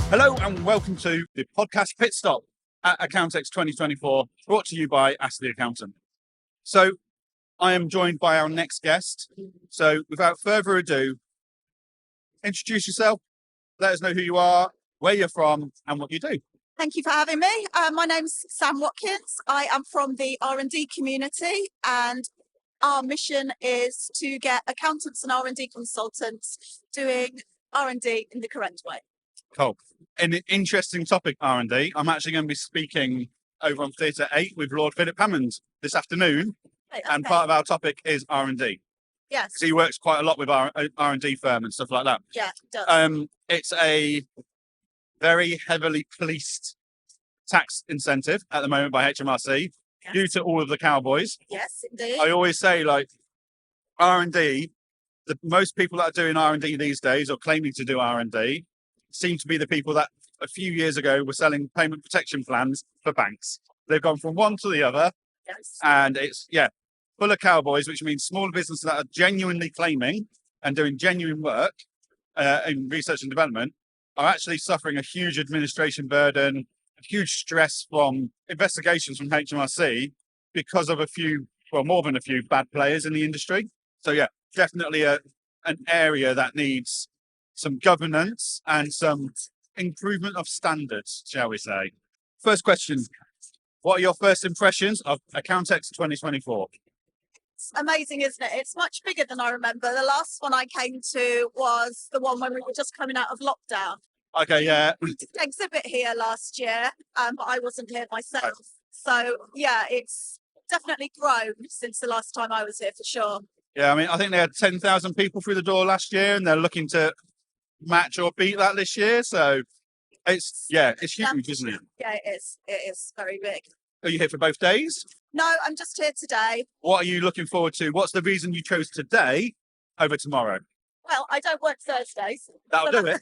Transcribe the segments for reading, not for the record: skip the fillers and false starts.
Hello and welcome to the podcast Pitstop at Accountex 2024, brought to you by Ask the Accountant. So I am joined by our next guest. So without further ado, introduce yourself, let us know who you are, where you're from and what you do. Thank you for having me. My name's Sam Watkins. I am from the R&D community, and our mission is to get accountants and R&D consultants doing R&D in the correct way. Cool. An interesting topic, R&D. I'm actually going to be speaking over on Theatre 8 with Lord Philip Hammond this afternoon, and part of our topic is R&D. Yes. So he works quite a lot with our R&D firm and stuff like that. Yeah, it does. It's a very heavily policed tax incentive at the moment by HMRC due to all of the cowboys. Yes, indeed. I always say, like, R&D, the most people that are doing R&D these days or claiming to do R&D seem to be the people that a few years ago were selling payment protection plans for banks. They've gone from one to the other. Yes. And it's, full of cowboys, which means small businesses that are genuinely claiming and doing genuine work in research and development are actually suffering a huge administration burden, a huge stress from investigations from HMRC because of more than a few bad players in the industry. So definitely an area that needs some governance and some improvement of standards, shall we say. First question, what are your first impressions of Accountex 2024? It's amazing, isn't it? It's much bigger than I remember. The last one I came to was the one when we were just coming out of lockdown. Okay, yeah. We did an exhibit here last year, but I wasn't here myself. So, it's definitely grown since the last time I was here, for sure. Yeah, I mean, I think they had 10,000 people through the door last year, and they're looking to match or beat that this year. So it's huge, isn't it? Yeah, it is. It is very big. Are you here for both days? No, I'm just here today. What are you looking forward to? What's the reason you chose today over tomorrow? Well, I don't work Thursdays. That'll do it.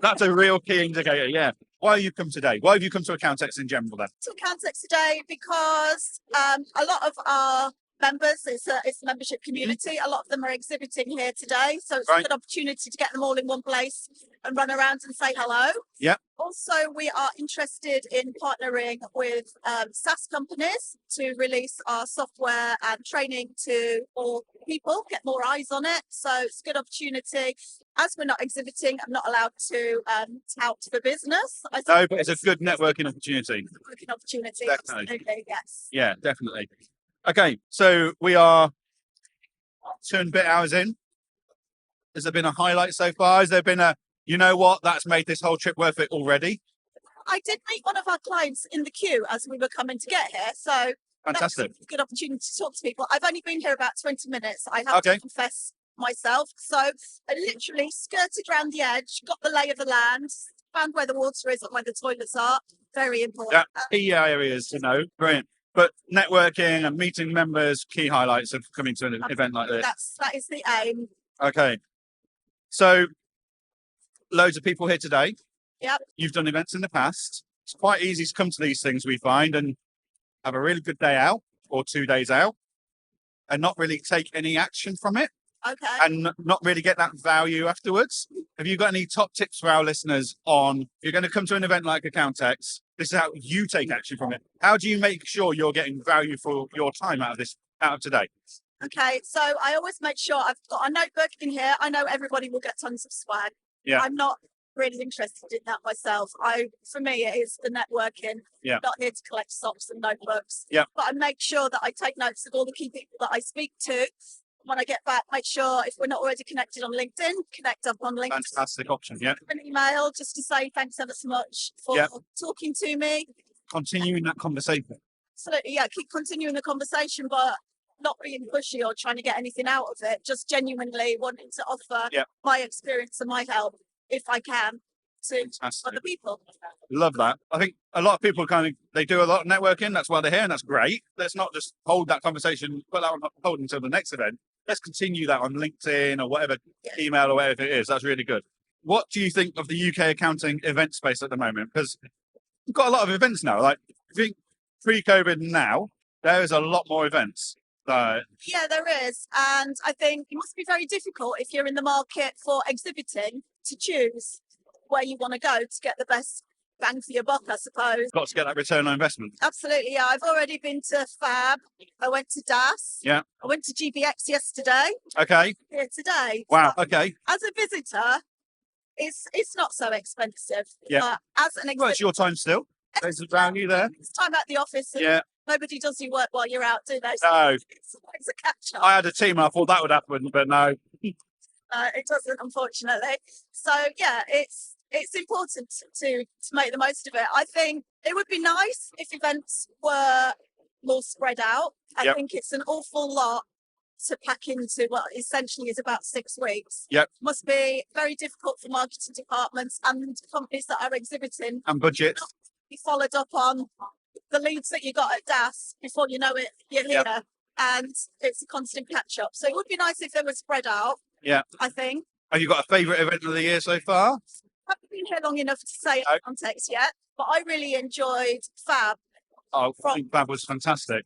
That's a real key indicator, yeah. Why have you come today? Why have you come to Accountex in general then? To Accountex today because a lot of our members, it's a membership community, a lot of them are exhibiting here today. So it's a good opportunity to get them all in one place and run around and say hello. Yeah. Also, we are interested in partnering with SaaS companies to release our software and training to more people, get more eyes on it. So it's a good opportunity. As we're not exhibiting, I'm not allowed to tout for business. No, but it's a good networking opportunity. Networking opportunity, definitely. Absolutely, yes. Yeah, definitely. Okay, so we are 2.5 hours in. Has there been a highlight so far? Has there been you know what, that's made this whole trip worth it already? I did meet one of our clients in the queue as we were coming to get here. So fantastic. That's a good opportunity to talk to people. I've only been here about 20 minutes. I have to confess myself. So I literally skirted around the edge, got the lay of the land, found where the water is and where the toilets are. Very important. Yeah, key areas, brilliant. But networking and meeting members, key highlights of coming to an event like this. That is the aim. Okay. So, loads of people here today. Yep. You've done events in the past. It's quite easy to come to these things, we find, and have a really good day out or 2 days out and not really take any action from it. Okay. And not really get that value afterwards. Have you got any top tips for our listeners on, if you're going to come to an event like Accountex, this is how you take action from it. How do you make sure you're getting value for your time out of today? Okay, so I always make sure I've got a notebook in here. I know everybody will get tons of swag. Yeah. I'm not really interested in that myself. For me, it is the networking. Yeah. I'm not here to collect socks and notebooks. Yeah. But I make sure that I take notes of all the key people that I speak to. When I get back, make sure if we're not already connected on LinkedIn, connect up on LinkedIn. Fantastic option, yeah. An email just to say thanks ever so much for talking to me. Continuing that conversation. Absolutely, yeah. Keep continuing the conversation, but not being pushy or trying to get anything out of it. Just genuinely wanting to offer my experience and my help, if I can, to other people. Love that. I think a lot of people they do a lot of networking. That's why they're here, and that's great. Let's not just hold that conversation, put that on hold until the next event. Let's continue that on LinkedIn or whatever, email or whatever it is. That's really good. What do you think of the UK accounting event space at the moment? Because we've got a lot of events now. Like, I think pre-COVID now, there is a lot more events. Yeah, there is. And I think it must be very difficult if you're in the market for exhibiting to choose where you want to go to get the best bang for your buck, I suppose. Got to get that return on investment. Absolutely, yeah. I've already been to Fab. I went to DAS. Yeah. I went to GBX yesterday. Okay. Here today. Wow. So Okay. as a visitor, it's not so expensive. Yeah. But as an Well, exhibitor, it's your time still. There's a value there. it's time at the office. And Yeah. nobody does your work while you're out, do they? So No. it's always a catch up. I had a team. I thought that would happen, but no. It doesn't, unfortunately. So yeah, it's important to make the most of it. I think it would be nice if events were more spread out. I Yep. think it's an awful lot to pack into what essentially is about 6 weeks. Yep. Must be very difficult for marketing departments and companies that are exhibiting And budget. be followed up on the leads that you got at DAS before you know it, you're here. Yep. And it's a constant catch up. So it would be nice if they were spread out. Yeah. I think. Have you got a favourite event of the year so far? I haven't been here long enough to say No. context yet, but I really enjoyed Fab Oh, I think that was fantastic.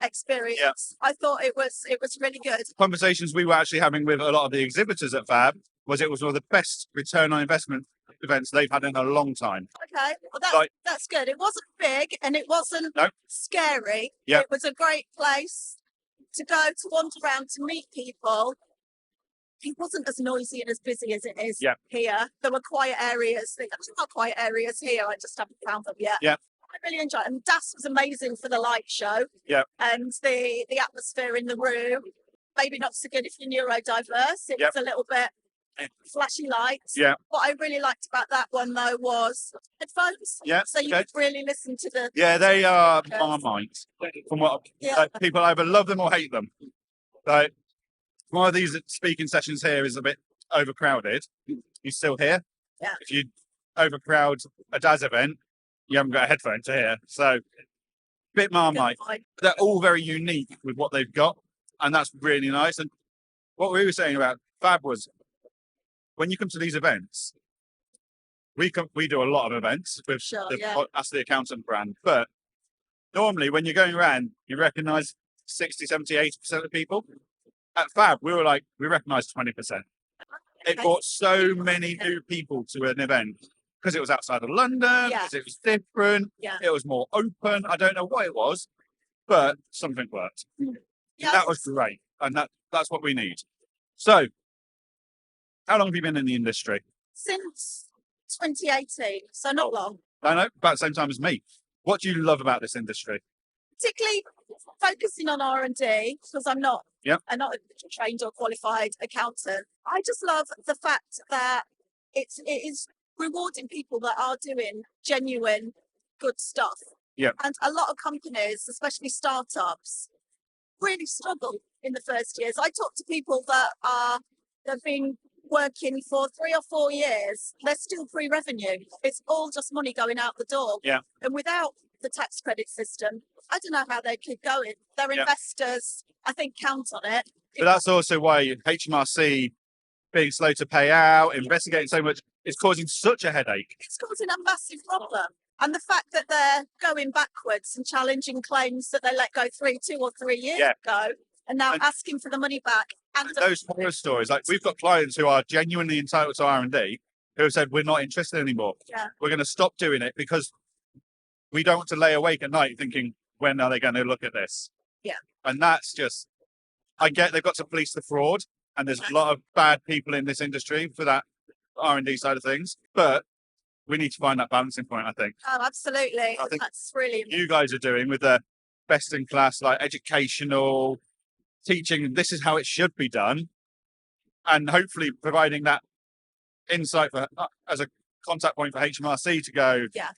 experience. Yeah. I thought it was really good. Conversations we were actually having with a lot of the exhibitors at Fab was it was one of the best return on investment events they've had in a long time. Okay, well that's good. It wasn't big and it wasn't No. scary. Yeah. It was a great place to go to wander around to meet people. It wasn't as noisy and as busy as it is Yeah. here. There were quiet areas. There's not quiet areas here. I just haven't found them yet. Yeah. I really enjoyed it. And DAS was amazing for the light show. Yeah. And the atmosphere in the room. Maybe not so good if you're neurodiverse. It Yep. was a little bit flashy lights. Yeah. What I really liked about that one though was headphones. Yeah, So you okay. could really listen to the Yeah, they are Yes. Marmite. From what Yeah. people either love them or hate them. So one of these speaking sessions here is a bit overcrowded. You're still here. Yeah. If you overcrowd a DAS event, you haven't got a headphone to hear. So bit Marmite. They're all very unique with what they've got, and that's really nice. And what we were saying about Fab was when you come to these events, we do a lot of events with Sure, the, yeah. that's the accountant brand, but normally when you're going around, you recognize 60, 70, 80% of people. At Fab, we recognized 20%. It brought so many new people to an event because it was outside of London, Yeah. because it was different, Yeah. it was more open. I don't know what it was, but something worked. Yeah, That was great, and that's what we need. So, how long have you been in the industry? since 2018, so not long. I know, about the same time as me. What do you love about this industry? Particularly focusing on R&D because I'm not Yep. I'm not a trained or qualified accountant. I just love the fact that it is rewarding people that are doing genuine good stuff. Yep. And a lot of companies, especially startups, really struggle in the first years. I talk to people they've been working for 3 or 4 years. They're still pre-revenue. It's all just money going out the door. Yeah. And without the tax credit system, I don't know how they keep going. Their Yeah. investors, I think, count on it. But that's also why HMRC being slow to pay out, investigating so much, is causing such a headache. It's causing a massive problem. And the fact that they're going backwards and challenging claims that they let go 2 or 3 years Yeah. ago, and now And- asking for the money back. And Those horror stories, like we've got clients who are genuinely entitled to R&D who have said, we're not interested anymore. Yeah. We're going to stop doing it because we don't want to lay awake at night thinking, when are they going to look at this? Yeah. And that's just, I get they've got to police the fraud, and there's a lot of bad people in this industry for that R&D side of things, but we need to find that balancing point, I think. Oh, absolutely. I think That's really You guys are doing with the best in class, like educational teaching, this is how it should be done, and hopefully providing that insight for as a contact point for HMRC to go, Yeah.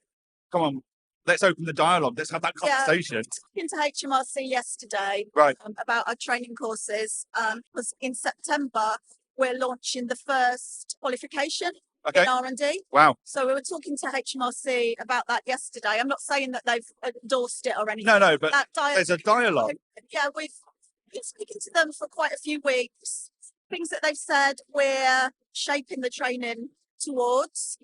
come on, let's open the dialogue, let's have that Yeah. conversation. into HMRC yesterday Right. about our training courses. Because in September we're launching the first qualification Okay. in R&D. Wow. So we were talking to HMRC about that yesterday. I'm not saying that they've endorsed it or anything. No, but That there's a dialogue. Yeah, we've been speaking to them for quite a few weeks. Things that they've said we're shaping the training towards.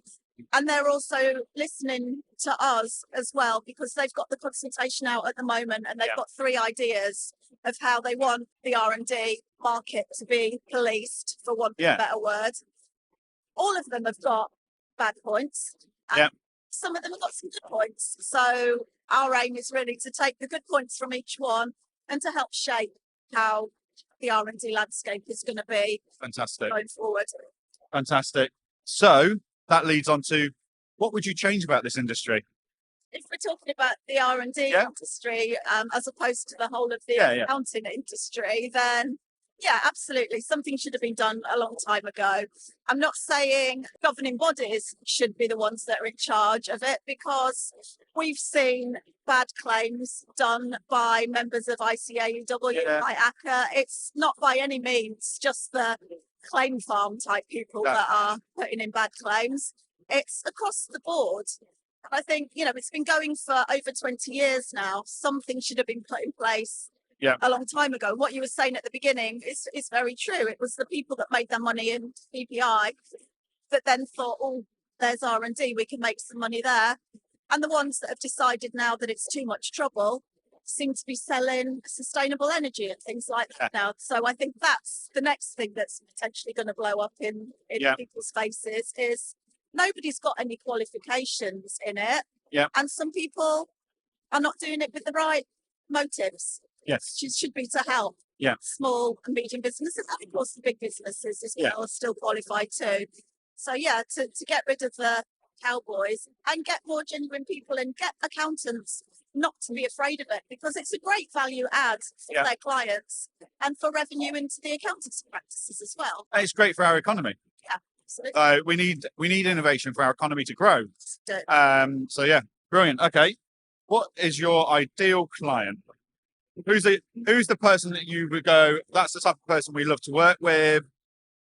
And they're also listening to us as well because they've got the consultation out at the moment and they've Yeah. got 3 ideas of how they want the R&D market to be policed, for want of Yeah. a better word. All of them have got bad points. And Yeah. some of them have got some good points. So our aim is really to take the good points from each one and to help shape how the R&D landscape is going to be Fantastic. going forward. Fantastic. So that leads on to, what would you change about this industry? If we're talking about the R&D Yeah. industry, as opposed to the whole of the Yeah, yeah. accounting industry, then yeah, absolutely. Something should have been done a long time ago. I'm not saying governing bodies should be the ones that are in charge of it, because we've seen bad claims done by members of ICAEW, Yeah. by ACCA. It's not by any means just the claim farm type people No. that are putting in bad claims. It's across the board. And I think, it's been going for over 20 years now. Something should have been put in place a long time ago. What you were saying at the beginning is very true. It was the people that made their money in BPI that then thought, oh, there's R&D, we can make some money there. And the ones that have decided now that it's too much trouble seem to be selling sustainable energy and things like that now. So I think that's the next thing that's potentially going to blow up in people's faces is nobody's got any qualifications in it. Yeah. And some people are not doing it with the right motives. Yes. Which should be to help small and medium businesses. And of course, the big businesses as well are still qualified too. So yeah, to get rid of the cowboys and get more genuine people and get accountants not to be afraid of it, because it's a great value add for their clients and for revenue into the accountancy practices as well. And it's great for our economy. Yeah, absolutely. We need innovation for our economy to grow. Do. So yeah, brilliant. Okay, what is your ideal client? Who's the person that you would go, that's the type of person we love to work with,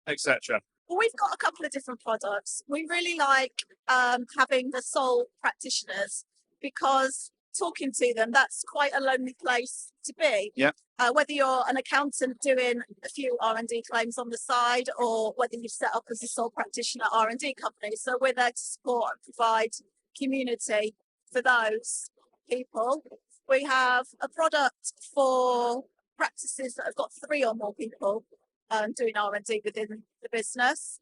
etc.? Well, we've got a couple of different products. We really like having the sole practitioners, because talking to them, that's quite a lonely place to be. Yeah. Whether you're an accountant doing a few R&D claims on the side, or whether you've set up as a sole practitioner R&D company. So we're there to support and provide community for those people. We have a product for practices that have got 3 or more people doing R&D within the business.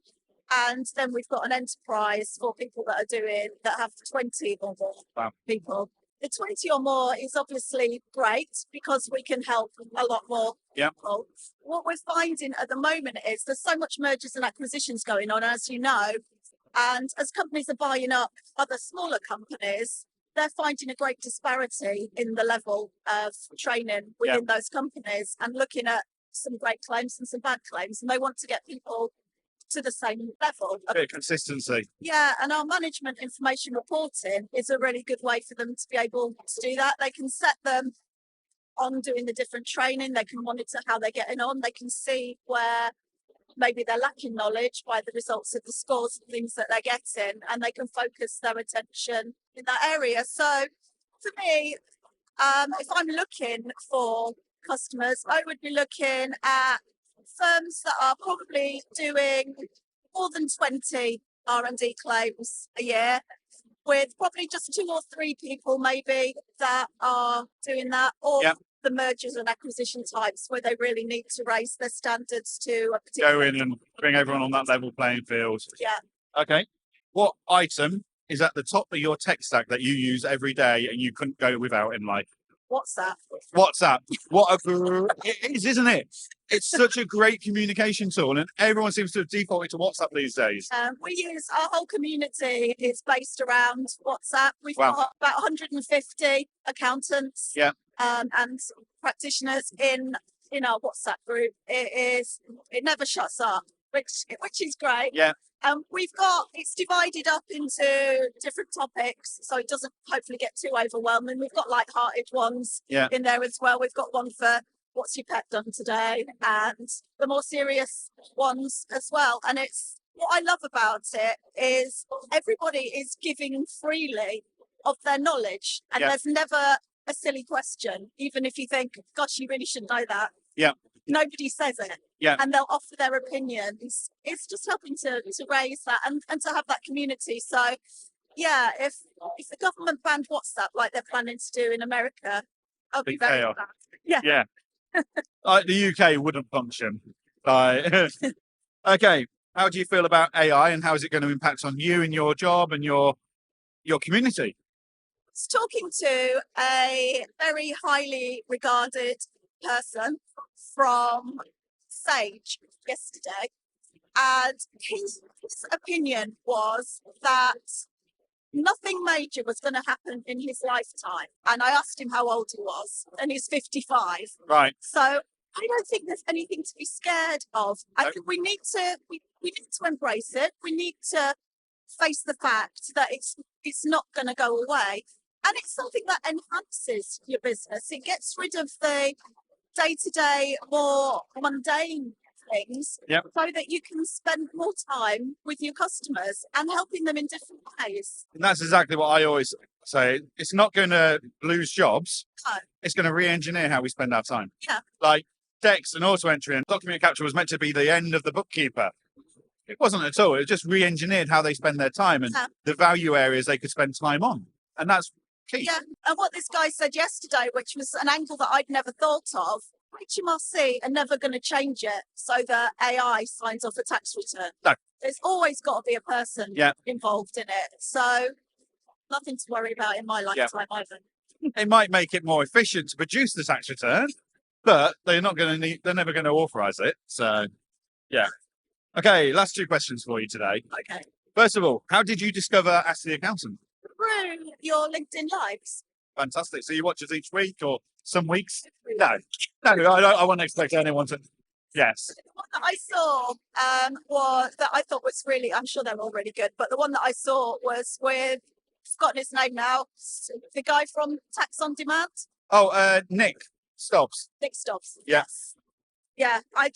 And then we've got an enterprise for people that have 20 or more people. The 20 or more is obviously great because we can help a lot more people. What we're finding at the moment is there's so much mergers and acquisitions going on, as you know, and as companies are buying up other smaller companies, they're finding a great disparity in the level of training within those companies and looking at some great claims and some bad claims, and they want to get people to the same level. A bit of consistency. Yeah, and our management information reporting is a really good way for them to be able to do that. They can set them on doing the different training, they can monitor how they're getting on, they can see where maybe they're lacking knowledge by the results of the scores and things that they're getting, and they can focus their attention in that area. So for me, if I'm looking for customers, I would be looking at firms that are probably doing more than 20 R&D claims a year, with probably just 2 or 3 people maybe that are doing that, or the mergers and acquisition types where they really need to raise their standards to a particular... Go in and bring everyone on that level playing field. Yeah. Okay. What item is at the top of your tech stack that you use every day and you couldn't go without in life? WhatsApp. WhatsApp. It is, isn't it? It's such a great communication tool, and everyone seems to have defaulted to WhatsApp these days. We use, our whole community is based around WhatsApp. We've got about 150 accountants and practitioners in our WhatsApp group. It never shuts up, which is great. Yeah. It's divided up into different topics, so it doesn't hopefully get too overwhelming. We've got light-hearted ones in there as well. We've got one for what's your pet done today, and the more serious ones as well. And what I love about it is everybody is giving freely of their knowledge, and there's never a silly question, even if you think, gosh, you really should know that. Yeah. Nobody says it. Yeah. And they'll offer their opinions. It's just helping to raise that and to have that community. So yeah, if the government banned WhatsApp like they're planning to do in America, I'll be very sad. Yeah. The UK wouldn't function. Okay. How do you feel about AI and how is it going to impact on you and your job and your community? I was talking to a very highly regarded person from Sage yesterday, and his opinion was that nothing major was going to happen in his lifetime. And I asked him how old he was, and he's 55. Right. So I don't think there's anything to be scared of. I think we need to embrace it. We need to face the fact that it's not going to go away, and it's something that enhances your business. It gets rid of the day-to-day, more mundane things, Yep. so that you can spend more time with your customers and helping them in different ways. And that's exactly what I always say. It's not going to lose jobs. No. It's going to re-engineer how we spend our time. Yeah. Like text and auto entry and document capture was meant to be the end of the bookkeeper. It wasn't at all. It just re-engineered how they spend their time and the value areas they could spend time on. And that's key. Yeah. And what this guy said yesterday, which was an angle that I'd never thought of, HMRC are never going to change it so that AI signs off a tax return. No. There's always got to be a person involved in it. So nothing to worry about in my lifetime either. It might make it more efficient to produce the tax return, but they're never going to authorize it. So, yeah. Okay, last 2 questions for you today. Okay. First of all, how did you discover Ask the Accountant? Through your LinkedIn Lives. Fantastic. So you watch us each week or some weeks? No, I wouldn't expect anyone to. Yes. The one that I saw was that I thought was really, I'm sure they're all really good, but the one that I saw was with, I've forgotten his name now, the guy from Tax on Demand. Oh, Nick Stobbs. Nick Stobbs. Yeah. Yes. Yeah, I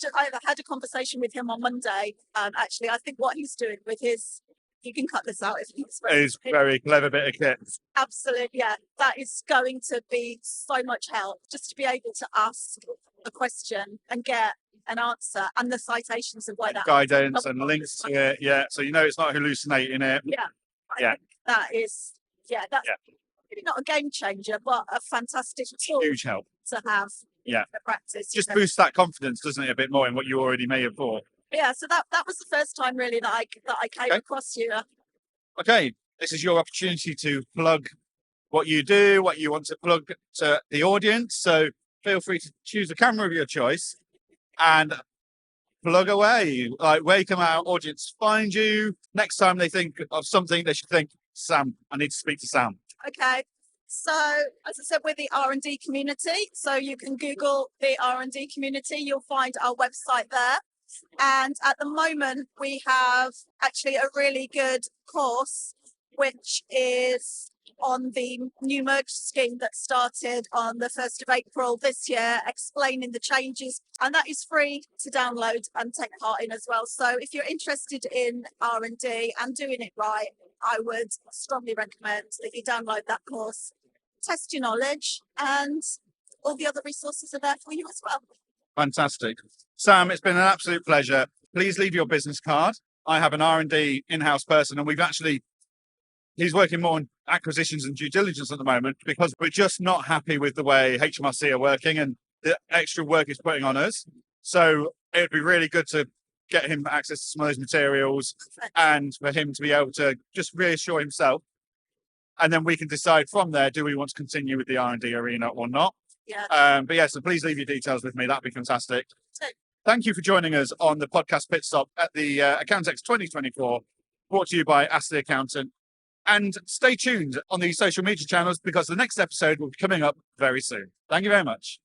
had a conversation with him on Monday. Actually, I think what he's doing with his, you can cut this out if you It's very clever bit of kit. Absolutely, yeah. That is going to be so much help, just to be able to ask a question and get an answer and the citations of why that guidance and links to it. Yeah, so you know it's not hallucinating it. Yeah, I think that is that's maybe not a game changer, but a fantastic tool. Huge help To have. Yeah. In practice. Just boosts that confidence, doesn't it, a bit more in what you already may have thought. Yeah, so that was the first time really that I came across you. Okay, this is your opportunity to plug what you do, what you want to plug to the audience. So feel free to choose a camera of your choice and plug away. Like, where can our audience find you? Next time they think of something, they should think, Sam, I need to speak to Sam. Okay. So, as I said, we're the R&D community. So you can Google the R&D community. You'll find our website there. And at the moment, we have actually a really good course, which is on the new merge scheme that started on the 1st of April this year, explaining the changes. And that is free to download and take part in as well. So if you're interested in R&D and doing it right, I would strongly recommend that you download that course, test your knowledge, and all the other resources are there for you as well. Fantastic. Sam, it's been an absolute pleasure. Please leave your business card. I have an R&D in-house person, and he's working more on acquisitions and due diligence at the moment because we're just not happy with the way HMRC are working and the extra work it's putting on us. So it would be really good to get him access to some of those materials and for him to be able to just reassure himself. And then we can decide from there, do we want to continue with the R&D arena or not? Yeah. But yeah, so please leave your details with me. That'd be fantastic. Thank you for joining us on the podcast Pitstop at the Accountex 2024, brought to you by Ask the Accountant. And stay tuned on the social media channels because the next episode will be coming up very soon. Thank you very much.